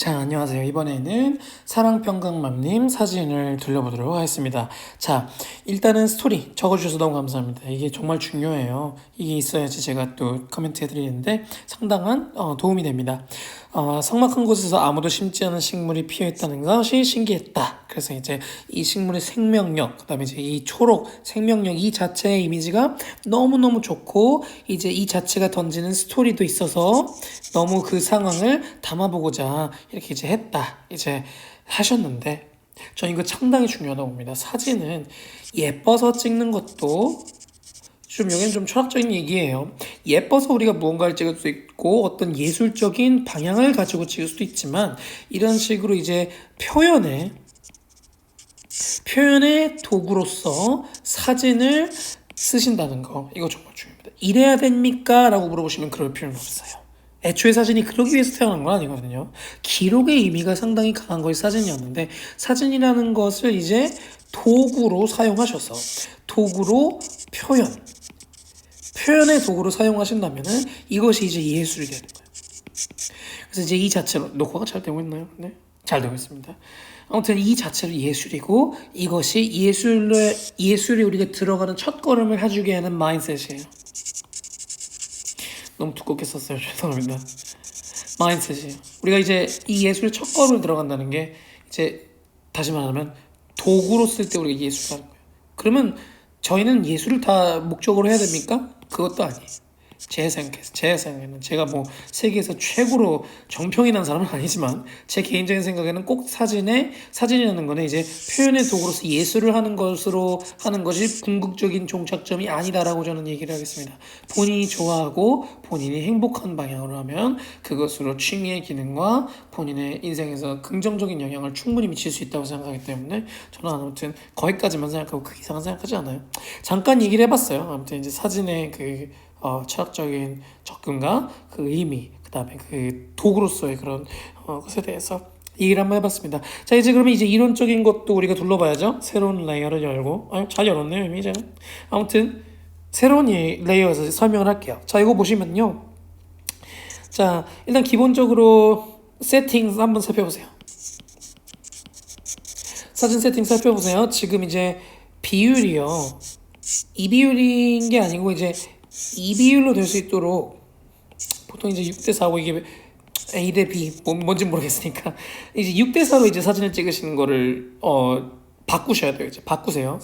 자, 안녕하세요. 이번에는 사랑평강맘님 사진을 둘러보도록 하겠습니다. 자, 일단은 스토리 적어주셔서 너무 감사합니다. 이게 정말 중요해요. 이게 있어야지 제가 또 코멘트 해드리는데 상당한 도움이 됩니다. 삭막한 곳에서 아무도 심지 않은 식물이 피어있다는 것이 신기했다. 그래서 이제 이 식물의 생명력, 그 다음에 이제 이 초록 생명력 이 자체의 이미지가 너무너무 좋고, 이제 이 자체가 던지는 스토리도 있어서 너무 그 상황을 담아보고자 이렇게 이제 했다. 이제 하셨는데, 저는 이거 상당히 중요하다고 봅니다. 사진은 예뻐서 찍는 것도 여기는 좀 철학적인 얘기예요. 예뻐서 우리가 무언가를 찍을 수 있고 어떤 예술적인 방향을 가지고 찍을 수도 있지만, 이런 식으로 이제 표현의 도구로서 사진을 쓰신다는 거, 이거 정말 중요합니다. 이래야 됩니까? 라고 물어보시면 그럴 필요는 없어요. 애초에 사진이 그러기 위해서 태어난 건 아니거든요. 기록의 의미가 상당히 강한 것이 사진이었는데, 사진이라는 것을 이제 도구로 사용하셔서 도구로 표현의 도구로 사용하신다면은 이것이 이제 예술이 되는 거예요. 그래서 이제 이 자체로 녹화가 잘 되고 있나요? 네, 잘 되고 있습니다. 아무튼 이 자체로 예술이고, 이것이 예술에 우리가 들어가는 첫 걸음을 해주게 하는 마인드셋이에요. 너무 두껍게 썼어요. 죄송합니다. 마인드셋이에요. 우리가 이제 이 예술의 첫 걸음을 들어간다는 게, 이제 다시 말하면 도구로 쓸 때 우리가 예술을 하는 거예요. 그러면 저희는 예술을 다 목적으로 해야 됩니까? 그것도 아니에요. 제 생각에는 제가 뭐 세계에서 최고로 정평이 난 사람은 아니지만, 제 개인적인 생각에는 꼭 사진이라는 거는 이제 표현의 도구로서 예술을 하는 것이 궁극적인 종착점이 아니다라고 저는 얘기를 하겠습니다. 본인이 좋아하고 본인이 행복한 방향으로 하면 그것으로 취미의 기능과 본인의 인생에서 긍정적인 영향을 충분히 미칠 수 있다고 생각하기 때문에, 저는 아무튼 거기까지만 생각하고 그 이상은 생각하지 않아요. 잠깐 얘기를 해봤어요. 아무튼 이제 사진의 철학적인 접근과 그 의미, 그 다음에 그 도구로서의 그런 것에 대해서 얘기를 한번 해봤습니다. 자, 이제 그러면 이제 이론적인 것도 우리가 둘러봐야죠. 새로운 레이어를 열고, 잘 열었네요, 이제. 아무튼 새로운 레이어에서 설명을 할게요. 자, 이거 보시면요. 자, 일단 기본적으로 세팅 한번 살펴보세요. 사진 세팅 살펴보세요. 지금 이제 비율이요, 이 비율인 게 아니고 이제 이 비율로 될 수 있도록, 보통 이제 6대4고 이게 A 대 B 뭔지 모르겠으니까 이제 6대4로 이제 사진을 찍으시는 거를 바꾸셔야 돼요. 이제 바꾸세요.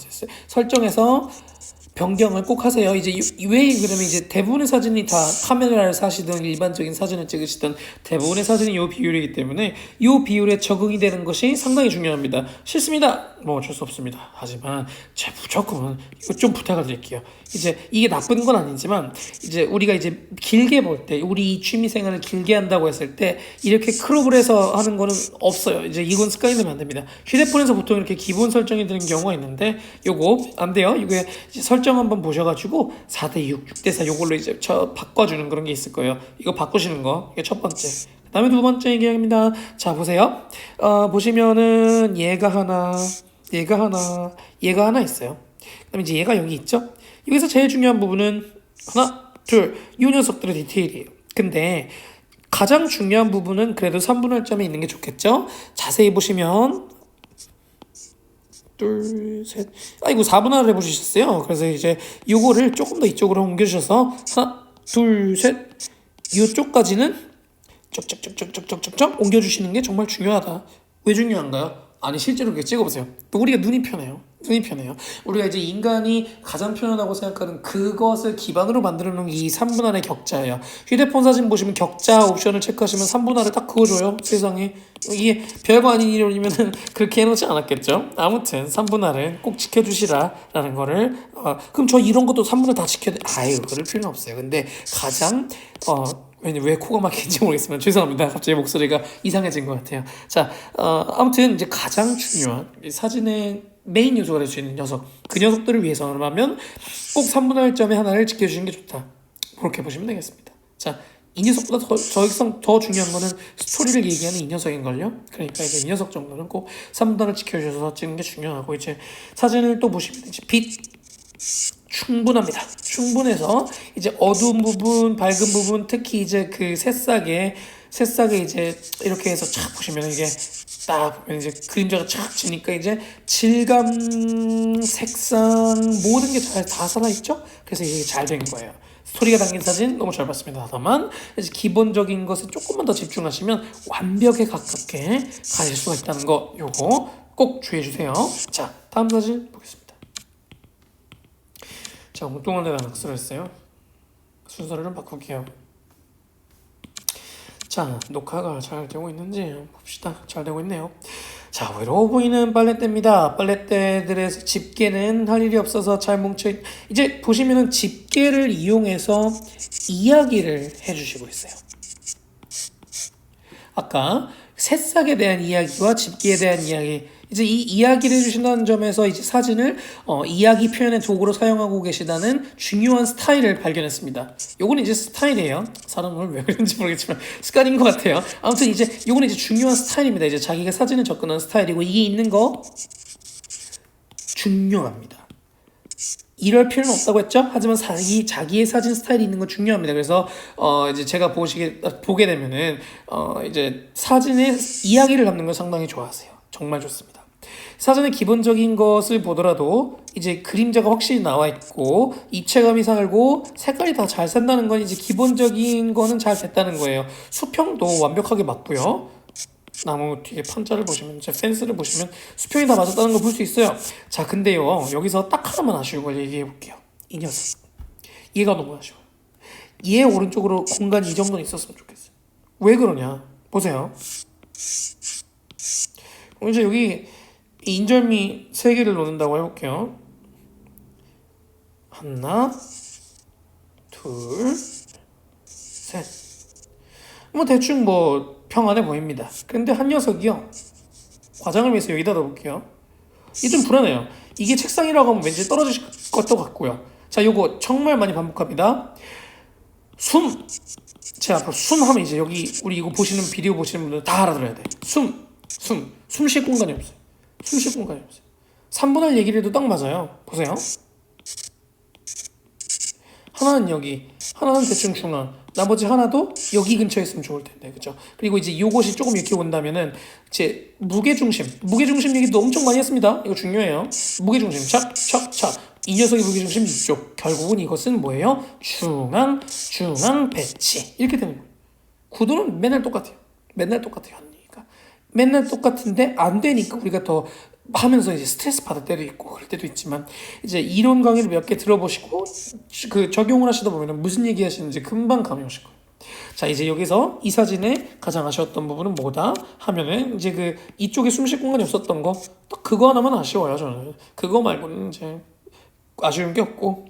설정에서 변경을 꼭 하세요. 이제 왜 그러면 이제 대부분의 사진이 다 카메라를 사시든 일반적인 사진을 찍으시든 대부분의 사진이 이 비율이기 때문에 이 비율에 적응이 되는 것이 상당히 중요합니다. 싫습니다, 뭐 어쩔 수 없습니다. 하지만 제 무조건 이거 좀 부탁을 드릴게요. 이제 이게 나쁜 건 아니지만, 이제 우리가 이제 길게 볼 때, 우리 이 취미 생활을 길게 한다고 했을 때 이렇게 크롭을 해서 하는 거는 없어요. 이제 이건 습관이 되면 안 됩니다. 휴대폰에서 보통 이렇게 기본 설정이 되는 경우가 있는데, 요거 안 돼요. 이게 설정 한번 보셔가지고 4대6, 6대4 요걸로 이제 바꿔주는 그런 게 있을 거예요. 이거 바꾸시는 거, 이게 첫 번째. 그 다음에 두 번째 얘기입니다. 자, 보세요. 보시면은 얘가 하나 있어요. 그 다음에 이제 얘가 여기 있죠. 여기서 제일 중요한 부분은 하나, 둘, 이 녀석들의 디테일이에요. 근데 가장 중요한 부분은 그래도 3분할 점에 있는 게 좋겠죠. 자세히 보시면 둘, 셋, 이거 4분할을 해보셨어요. 그래서 이제 요거를 조금 더 이쪽으로 옮겨주셔서 하나, 둘, 셋, 요쪽까지는 쩍쩍쩍쩍쩍쩍쩍 옮겨주시는 게 정말 중요하다. 왜 중요한가요? 아니, 실제로 그렇게 찍어보세요. 또 우리가 눈이 편해요. 우리가 이제 인간이 가장 편하다고 생각하는 그것을 기반으로 만들어 놓은 이 3분할의 격자예요. 휴대폰 사진 보시면 격자 옵션을 체크하시면 3분할을 딱 그어줘요. 세상에. 이게 별거 아닌 이론이면은 그렇게 해놓지 않았겠죠? 아무튼 3분할은 꼭 지켜주시라라는 거를, 그럼 저 이런 것도 3분할 다 지켜야 돼? 그럴 필요는 없어요. 근데 가장 왜 코가 막히는지 모르겠지만 죄송합니다. 갑자기 목소리가 이상해진 것 같아요. 자, 아무튼 이제 가장 중요한 사진의 메인 요소가 될 수 있는 녀석, 그 녀석들을 위해서라면 꼭 3분할 점의 하나를 지켜주시는 게 좋다. 그렇게 보시면 되겠습니다. 자, 이 녀석보다 더 중요한 거는 스토리를 얘기하는 이 녀석인걸요. 그러니까 이제 이 녀석 정도는 꼭 3분할을 지켜주셔서 찍는 게 중요하고, 이제 사진을 또 보시면 이제 빛 충분합니다. 충분해서 이제 어두운 부분, 밝은 부분, 특히 이제 그 새싹에 새싹에 이제 이렇게 해서 착 보시면 이게 딱 보면 이제 그림자가 착 지니까 이제 질감, 색상 모든 게 잘 다 살아있죠? 그래서 이게 잘 된 거예요. 스토리가 담긴 사진 너무 잘 봤습니다. 다만 이제 기본적인 것에 조금만 더 집중하시면 완벽에 가깝게 가실 수가 있다는 거 요거 꼭 주의해 주세요. 자, 다음 사진 보겠습니다. 자, 엉뚱한 데다 낙서를 했어요. 순서를 좀 바꿀게요. 자, 녹화가 잘 되고 있는지 봅시다. 잘 되고 있네요. 자, 외로워 보이는 빨랫대입니다. 빨랫대들의 집게는 할 일이 없어서 잘 뭉쳐 이제 보시면은 집게를 이용해서 이야기를 해주시고 있어요. 아까 새싹에 대한 이야기와 집게에 대한 이야기, 이제 이 이야기를 해주신다는 점에서 이제 사진을 이야기 표현의 도구로 사용하고 계시다는 중요한 스타일을 발견했습니다. 요거는 이제 스타일이에요. 사람을 왜 그런지 모르겠지만 습관인 것 같아요. 아무튼 이제 요거는 이제 중요한 스타일입니다. 이제 자기가 사진을 접근하는 스타일이고 이게 있는 거 중요합니다. 이럴 필요는 없다고 했죠? 하지만 자기의 사진 스타일이 있는 건 중요합니다. 그래서 이제 제가 보게 되면은 이제 사진의 이야기를 담는 걸 상당히 좋아하세요. 정말 좋습니다. 사진의 기본적인 것을 보더라도 이제 그림자가 확실히 나와 있고 입체감이 살고 색깔이 다 잘 산다는 건 이제 기본적인 거는 잘 됐다는 거예요. 수평도 완벽하게 맞고요. 나무 뒤에 판자를 보시면, 제 펜스를 보시면 수평이 다 맞았다는 걸 볼 수 있어요. 자, 근데요, 여기서 딱 하나만 아쉬운 걸 얘기해 볼게요. 이 녀석. 얘가 너무 아쉬워요. 얘 오른쪽으로 공간이 이 정도는 있었으면 좋겠어요. 왜 그러냐? 보세요. 이제 여기 인절미 3개를 놓는다고 해볼게요. 하나, 둘, 셋. 뭐 대충 뭐 평안해 보입니다. 근데 한 녀석이요. 과장을 위해서 여기다 넣어볼게요. 이게 좀 불안해요. 이게 책상이라고 하면 왠지 떨어질 것도 같고요. 자, 요거 정말 많이 반복합니다. 숨. 제 앞으로 숨 하면 이제 여기 우리 이거 보시는 비디오 보시는 분들 다 알아들어야 돼. 숨 쉴 공간이 없어요. 숨 쉴 공간이 없어요. 3분할 얘기를 해도 딱 맞아요. 보세요. 하나는 여기, 하나는 대충 중앙, 나머지 하나도 여기 근처에 있으면 좋을 텐데, 그죠? 그리고 이제 요것이 조금 이렇게 온다면은 제 무게중심 얘기도 엄청 많이 했습니다. 이거 중요해요. 무게중심, 착. 이 녀석의 무게중심 이쪽. 결국은 이것은 뭐예요? 중앙 배치. 이렇게 되는 거예요. 구도는 맨날 똑같아요. 하는 얘기가. 맨날 똑같은데 안 되니까 우리가 더 하면서 이제 스트레스 받을 때도 있고 그럴 때도 있지만 이제 이론 강의를 몇 개 들어보시고 그 적용을 하시다 보면 무슨 얘기 하시는지 금방 감이 오실 거예요. 자, 이제 여기서 이 사진에 가장 아쉬웠던 부분은 뭐다 하면은 이제 그 이쪽에 숨쉴 공간이 없었던 거, 딱 그거 하나만 아쉬워요. 저는 그거 말고는 이제 아쉬운 게 없고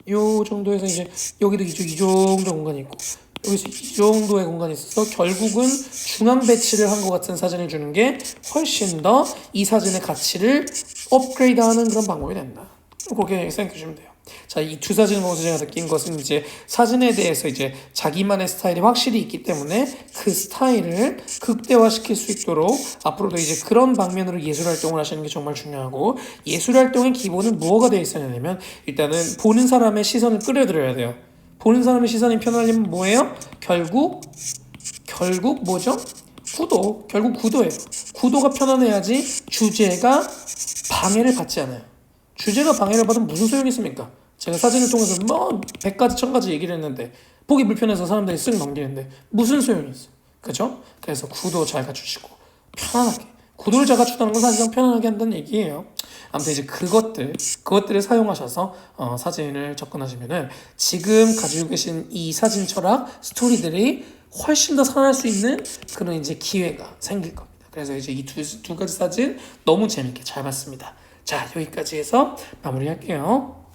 요 정도에서 이제 여기도 이 정도 공간이 있고 여기서 이 정도의 공간이 있어서 결국은 중앙 배치를 한 것 같은 사진을 주는 게 훨씬 더 이 사진의 가치를 업그레이드하는 그런 방법이 된다. 그렇게 생각해 주시면 돼요. 자, 이 두 사진을 보면서 제가 느낀 것은 이제 사진에 대해서 이제 자기만의 스타일이 확실히 있기 때문에 그 스타일을 극대화시킬 수 있도록 앞으로도 이제 그런 방면으로 예술 활동을 하시는 게 정말 중요하고, 예술 활동의 기본은 무엇가 되어 있어야 되냐면 일단은 보는 사람의 시선을 끌어들여야 돼요. 보는 사람의 시선이 편하려면 뭐예요? 결국 뭐죠? 결국 구도예요. 구도가 편안해야지 주제가 방해를 받지 않아요. 주제가 방해를 받으면 무슨 소용이 있습니까? 제가 사진을 통해서 뭐 100가지 1000가지 얘기를 했는데 보기 불편해서 사람들이 쓱 넘기는데 무슨 소용이 있어요? 그죠? 그래서 구도 잘 갖추시고 편안하게, 구도를 잘 갖춘다는 건 사실상 편안하게 한다는 얘기예요. 아무튼 이제 그것들을 사용하셔서 사진을 접근하시면은 지금 가지고 계신 이 사진 철학 스토리들이 훨씬 더 살아날 수 있는 그런 이제 기회가 생길 겁니다. 그래서 이제 이 두 가지 사진 너무 재밌게 잘 봤습니다. 자, 여기까지 해서 마무리할게요.